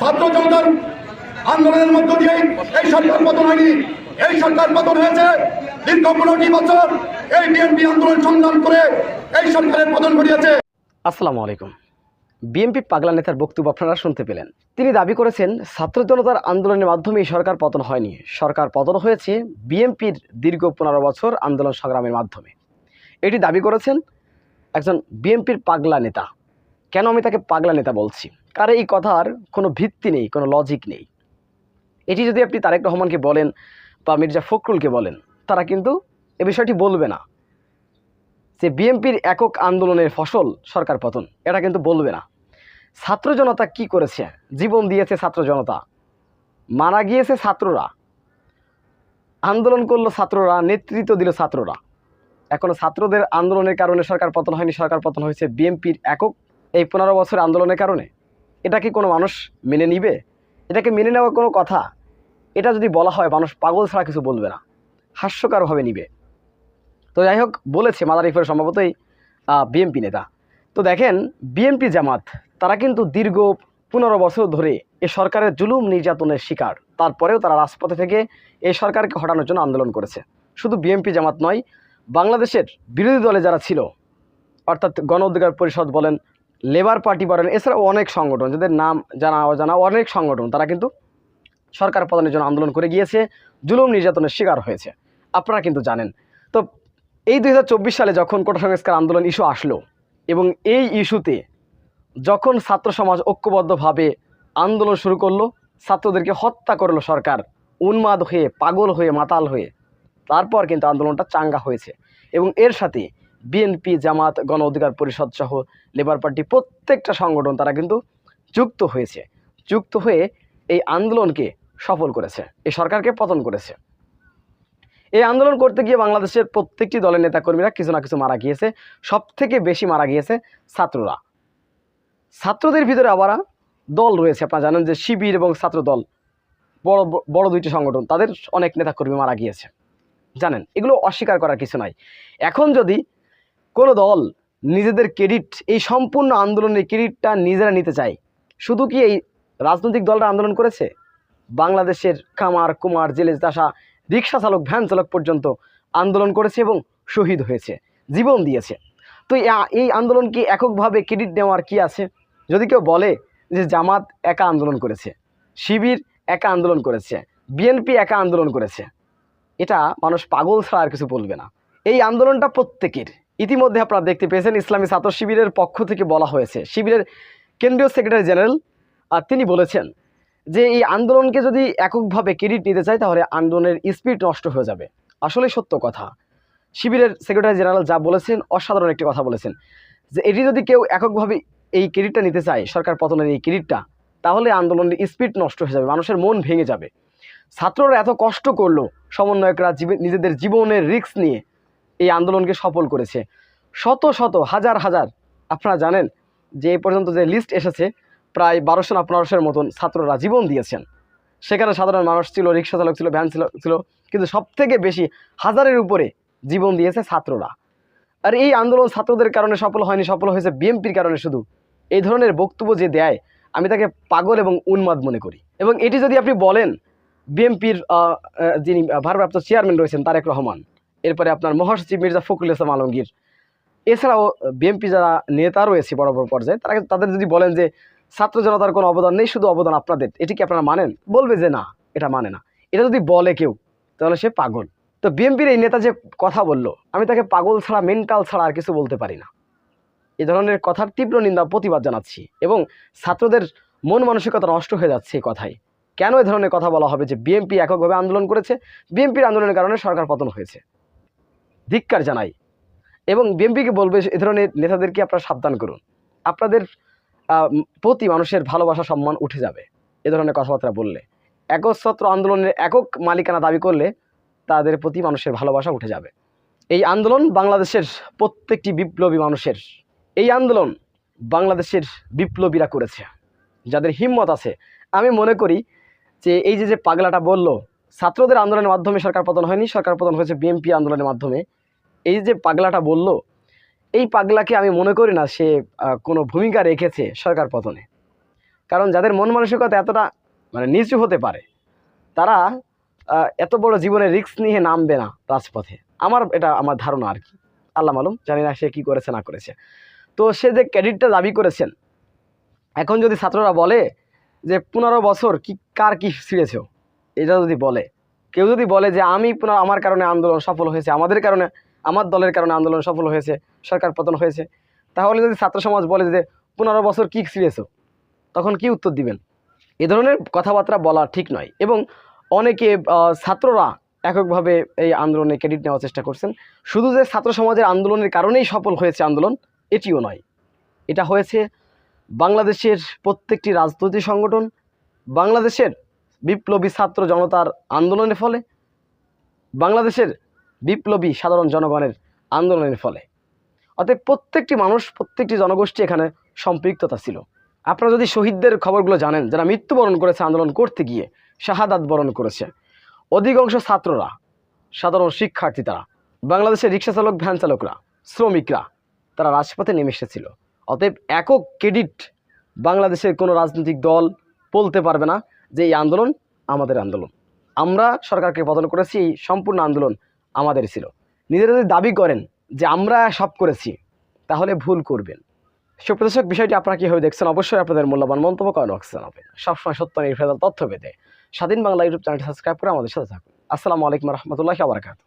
ছাত্র জনতার আন্দোলনের মধ্য দিয়ে এই সরকার পতন হয়নি। এই সরকার পতন হয়েছে দীর্ঘ 15টি বছর এই বিএনপি আন্দোলন সংগ্রাম করে এই সরকারের পতন ঘটিয়েছে। আসসালামু আলাইকুম। বিএনপি পাগলা নেতার বক্তব্য আপনারা শুনতে পেলেন। তিনি দাবি করেছেন ছাত্র জনতার আন্দোলনের মাধ্যমে সরকার পতন হয়নি, সরকার পতন হয়েছে বিএনপির দীর্ঘ 15 বছর আন্দোলন সংগ্রামের মাধ্যমে। এটি দাবি করেছেন একজন বিএনপির পাগলা নেতা। কেন আমি তাকে পাগলা নেতা বলছি? কারণ এই কথার কোনো ভিত্তি নেই, কোনো লজিক নেই। এটি যদি আপনি তারেক রহমানকে বলেন বা মির্জা ফখরুলকে বলেন, তারা কিন্তু এ বিষয়টি বলবে না যে বিএনপির একক আন্দোলনের ফসল সরকার পতন, এটা কিন্তু বলবে না। ছাত্র জনতা কি করেছে? জীবন দিয়েছে ছাত্র জনতা, মারা গিয়েছে ছাত্ররা, আন্দোলন করলো ছাত্ররা, নেতৃত্ব দিল ছাত্ররা। এখনো ছাত্রদের আন্দোলনের কারণে সরকার পতন হয়নি, সরকার পতন হয়েছে বিএনপির একক এই 15 বছর আন্দোলনের কারণে। এটা কি কোনো মানুষ মেনে নিবে? এটাকে মেনে নেওয়া কোনো কথা? এটা যদি বলা হয়, মানুষ পাগল ছাড়া কিছু বলবে না, হাস্যকরভাবে নিবে। তো যাই হোক, বলেছে মাদারীপুরের সম্ভবতই বিএনপি নেতা। তো দেখেন, বিএনপি জামাত তারা কিন্তু দীর্ঘ 15 বছর ধরে এই সরকারের জুলুম নির্যাতনের শিকার। তারপরেও তারা রাজপথে থেকে এই সরকারকে হটানোর জন্য আন্দোলন করেছে। শুধু বিএনপি জামাত নয়, বাংলাদেশের বিরোধী দলে যারা ছিল, অর্থাৎ গণ অধিকার পরিষদ বলেন, লেবার পার্টি বলেন, এছাড়াও অনেক সংগঠন, যাদের নাম জানা অজানা অনেক সংগঠন, তারা কিন্তু সরকার পতনের জন্য আন্দোলন করে গিয়েছে, জুলুম নির্যাতনের শিকার হয়েছে। আপনারা কিন্তু জানেন। তো এই 2024 সালে যখন কোটা সংস্কার আন্দোলন ইস্যু আসলো, এবং এই ইস্যুতে যখন ছাত্র সমাজ ঐক্যবদ্ধভাবে আন্দোলন শুরু করলো, ছাত্রদেরকে হত্যা করলো সরকার, উন্মাদ হয়ে, পাগল হয়ে, মাতাল হয়ে, তারপর কিন্তু আন্দোলনটা চাঙ্গা হয়েছে। এবং এর সাথে বিএনপি, জামাত, গণ অধিকার পরিষদ সহ লেবার পার্টি প্রত্যেকটা সংগঠন তারা কিন্তু যুক্ত হয়েছে। যুক্ত হয়ে এই আন্দোলনকে সফল করেছে, এই সরকারকে পতন করেছে। এই আন্দোলন করতে গিয়ে বাংলাদেশের প্রত্যেকটি দলের নেতাকর্মীরা কিছু না কিছু মারা গিয়েছে। সবথেকে বেশি মারা গিয়েছে ছাত্ররা। ছাত্রদের ভিতরে আবার দল রয়েছে, আপনারা জানেন যে শিবির এবং ছাত্র দল, বড় বড় দুইটি সংগঠন, তাদের অনেক নেতাকর্মী মারা গিয়েছে। জানেন, এগুলো অস্বীকার করার কিছু নাই। এখন যদি কোনো দল নিজেদের ক্রেডিট, এই সম্পূর্ণ আন্দোলনের ক্রেডিটটা নিজেরা নিতে চায়, শুধু কি এই রাজনৈতিক দলরা আন্দোলন করেছে? বাংলাদেশের কামার কুমার, জেলে চাষা, রিক্সা চালক, ভ্যান চালক পর্যন্ত আন্দোলন করেছে এবং শহীদ হয়েছে, জীবন দিয়েছে। তো এই আন্দোলন কি এককভাবে ক্রেডিট নেওয়ার কি আছে? যদি কেউ বলে যে জামাত একা আন্দোলন করেছে, শিবির একা আন্দোলন করেছে, বিএনপি একা আন্দোলন করেছে, এটা মানুষ পাগল ছাড়া আর কিছু বলবে না। এই আন্দোলনটা প্রত্যেকের। ইতিমধ্যে আপনারা দেখতে পেয়েছেন, ইসলামী ছাত্র শিবিরের পক্ষ থেকে বলা হয়েছে, শিবিরের কেন্দ্রীয় সেক্রেটারি জেনারেল তিনি বলেছেন যে এই আন্দোলনকে যদি এককভাবে ক্রেডিট নিতে চায়, তাহলে আন্দোলনের স্পিড নষ্ট হয়ে যাবে। আসলে সত্য কথা। শিবিরের সেক্রেটারি জেনারেল যা বলেছেন, অসাধারণ একটি কথা বলেছেন, যে এটি যদি কেউ এককভাবে এই ক্রেডিটটা নিতে চায়, সরকার পতনের এই ক্রেডিটটা, তাহলে আন্দোলনের স্পিড নষ্ট হয়ে যাবে, মানুষের মন ভেঙে যাবে। ছাত্ররা এত কষ্ট করলো, সমন্বয়করা নিজেদের জীবনের রিস্ক নিয়ে এই আন্দোলনকে সফল করেছে। শত শত, হাজার হাজার, আপনারা জানেন যে এই পর্যন্ত যে লিস্ট এসেছে, প্রায় 1200 না 1500-এর মতন ছাত্ররা জীবন দিয়েছেন। সেখানে সাধারণ মানুষ ছিল, রিক্সা চালক ছিল, ভ্যান ছিল, কিন্তু সবথেকে বেশি, হাজারের উপরে জীবন দিয়েছে ছাত্ররা। আর এই আন্দোলন ছাত্রদের কারণে সফল হয়নি, সফল হয়েছে বিএনপির কারণে। শুধু এই ধরনের বক্তব্য যে দেয়, আমি তাকে পাগল এবং উন্মাদ মনে করি। এবং এটি যদি আপনি বলেন বিএনপির যিনি ভারপ্রাপ্ত চেয়ারম্যান রয়েছেন তারেক রহমান, এরপরে আপনার মহাসচিব মির্জা ফখরুল ইসলাম আলমগীর, এছাড়াও বিএনপি যারা নেতা রয়েছে বড় বড় পর্যায়ে, তাদের যদি বলেন যে ছাত্র জনতার কোনো অবদান নেই, শুধু অবদান আপনাদের, এটি কি আপনারা মানেন? বলবে যে না, এটা মানে না। এটা যদি বলে কেউ, তাহলে সে পাগল। তো বিএনপির এই নেতা যে কথা বলল, আমি তাকে পাগল ছাড়া, মেন্টাল ছাড়া আর কিছু বলতে পারি না। এই ধরনের কথার তীব্র নিন্দা, প্রতিবাদ জানাচ্ছি। এবং ছাত্রদের মন মানসিকতা নষ্ট হয়ে যাচ্ছে এই কথায়। কেন এই ধরনের কথা বলা হবে যে বিএনপি এককভাবে আন্দোলন করেছে, বিএনপির আন্দোলনের কারণে সরকার পতন হয়েছে? ধিক্কার জানাই। এবং বিএনপিকে বলবে, এ ধরনের নেতাদেরকে আপনারা সাবধান করুন। আপনাদের প্রতি মানুষের ভালোবাসা, সম্মান উঠে যাবে এ ধরনের কথাবার্তা বললে। একচ্ছত্র আন্দোলনের একক মালিকানা দাবি করলে তাদের প্রতি মানুষের ভালোবাসা উঠে যাবে। এই আন্দোলন বাংলাদেশের প্রত্যেকটি বিপ্লবী মানুষের, এই আন্দোলন বাংলাদেশের বিপ্লবীরা করেছে, যাদের হিম্মত আছে। আমি মনে করি যে এই যে পাগলাটা বলল ছাত্রদের আন্দোলনের মাধ্যমে সরকার পতন হয়নি, সরকার পতন হয়েছে বিএনপি আন্দোলনের মাধ্যমে, এই যে পাগলাটা বলল, এই পাগলাকে আমি মনে করি না সে কোনো ভূমিকা রেখেছে সরকার পতনে। কারণ যাদের মন মানসিকতা এতটা মানে নিচু হতে পারে তারা এত বড় জীবনে রিস্ক নিয়ে নামবে না রাজপথে। এটা আমার ধারণা আর কি, আল্লাহ মালুম, জানি না সে কী করেছে না করেছে। তো সে যে ক্রেডিটটা দাবি করেছেন, এখন যদি ছাত্ররা বলে যে 15 বছর কার কি ছিঁড়েছ, এটা যদি বলে, কেউ যদি বলে যে আমার কারণে আন্দোলন সফল হয়েছে, আমাদের কারণে, আমার দলের কারণে আন্দোলন সফল হয়েছে, সরকার পতন হয়েছে, তাহলে যদি ছাত্র সমাজ বলে যে 15 বছর কি ছিঁড়েছ, তখন কি উত্তর দিবেন? এ ধরনের কথাবার্তা বলা ঠিক নয়। এবং অনেকে ছাত্ররা এককভাবে এই আন্দোলনে ক্রেডিট নেওয়ার চেষ্টা করছেন। শুধু যে ছাত্র সমাজের আন্দোলনের কারণেই সফল হয়েছে আন্দোলন, এটিও নয়। এটা হয়েছে বাংলাদেশের প্রত্যেকটি রাজনৈতিক সংগঠন, বাংলাদেশের বিপ্লবী ছাত্র জনতার আন্দোলনের ফলে, বাংলাদেশের বিপ্লবী সাধারণ জনগণের আন্দোলনের ফলে। অতএব প্রত্যেকটি মানুষ, প্রত্যেকটি জনগোষ্ঠী এখানে সম্পৃক্ততা ছিল। আপনারা যদি শহীদদের খবরগুলো জানেন, যারা মৃত্যুবরণ করেছে আন্দোলন করতে গিয়ে, শাহাদাত বরণ করেছে, অধিকাংশ ছাত্ররা, সাধারণ শিক্ষার্থী, তারা বাংলাদেশের রিক্সা চালক, ভ্যান চালকরা, শ্রমিকরা, তারা রাজপথে নেমে এসেছিল। অতএব একক ক্রেডিট বাংলাদেশের কোনো রাজনৈতিক দল বলতে পারবে না যে এই আন্দোলন আমাদের আন্দোলন, আমরা সরকারকে পতন করেছি, এই সম্পূর্ণ আন্দোলন আমাদের ছিল। নিজেরা যদি দাবি করেন যে আমরা সব করেছি, তাহলে ভুল করবেন। সুপ্রদর্শক, বিষয়টি আপনারা কীভাবে দেখছেন অবশ্যই আপনাদের মূল্যবান মন্তব্য করেন জানাবেন। সবসময় সত্য নির্ভেজাল তথ্য পেতে স্বাধীন বাংলা ইউটিউব চ্যানেলটি সাবস্ক্রাইব করে আমাদের সাথে থাকুন। আসসালামু আলাইকুম রহমতুল্লাহি ওয়া বারাকাতুহু।